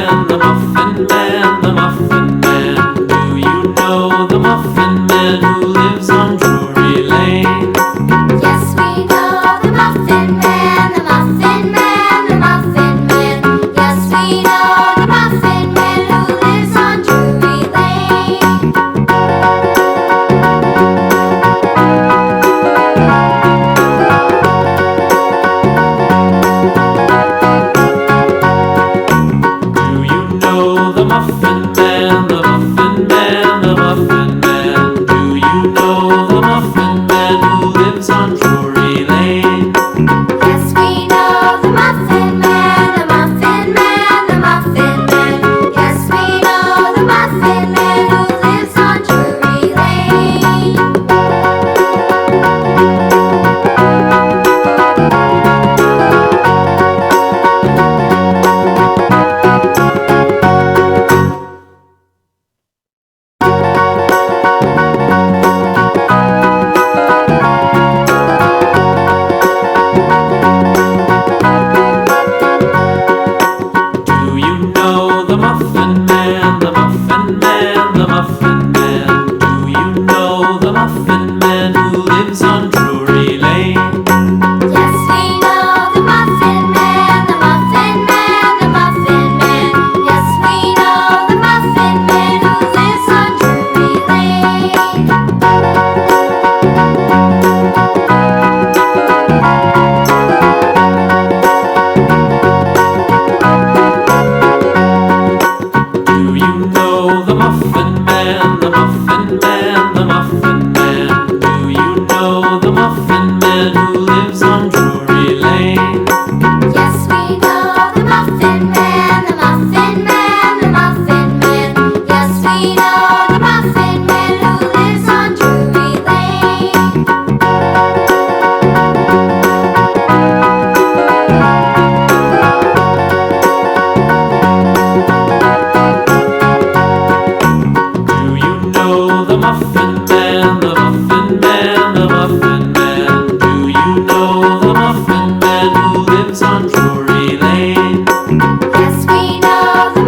Man, the Muffin Man, the Muffin Man. Do you know the Muffin Man who lives on Drury Lane? Yes, we know the Muffin Man, the Muffin Man, the Muffin Man. Yes, we know the Muffin Man who lives on Drury Lane. Do you know the Muffin Man, the Muffin Man, the Muffin Man? Do you know the Muffin Man who lives on Drury Lane? Yes, we know the Muffin Man, the Muffin Man, the Muffin Man. Yes, we know the Muffin Man who lives on Drury Lane. Do you know the Muffin Man, the Muffin Man, the Muffin Man? Do you know the Muffin Man who lives on Drury Lane? Yes, we know the Muffin Man, the Muffin Man, the Muffin Man. Yes, we know the Muffin Man who lives on Drury Lane. Do you know the Muffin Man, the Muffin Man, the Muffin Man? Do you know the Muffin Man who lives on Drury Lane? Yes, we know the Muffin Man, the Muffin Man, the Muffin Man. Yes, we know the Muffin Man who lives on Drury Lane. Do you know the Muffin Man, the Muffin Man, the Muffin Man? Do you know the Muffin Man who lives on Drury Lane? Yes, we know the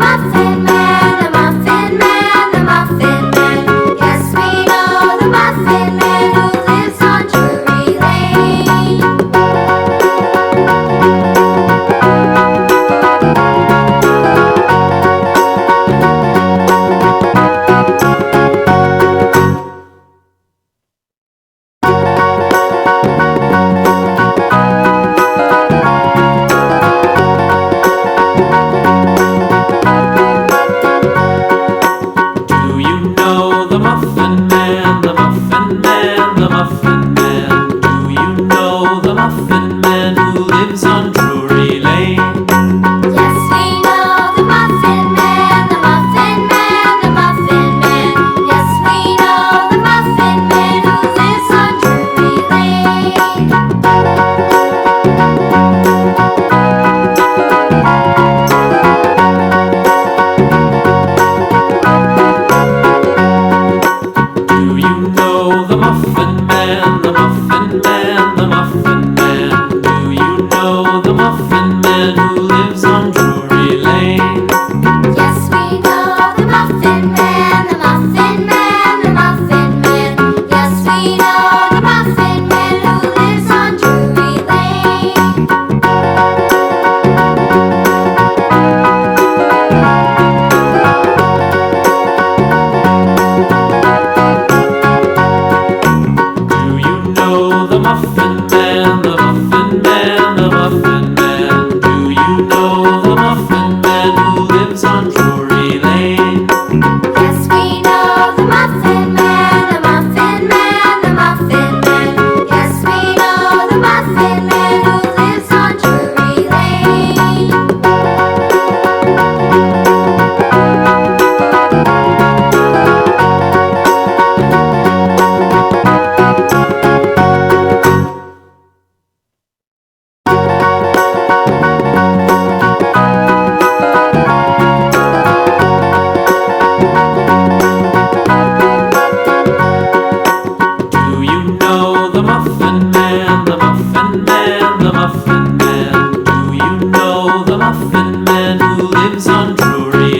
Drury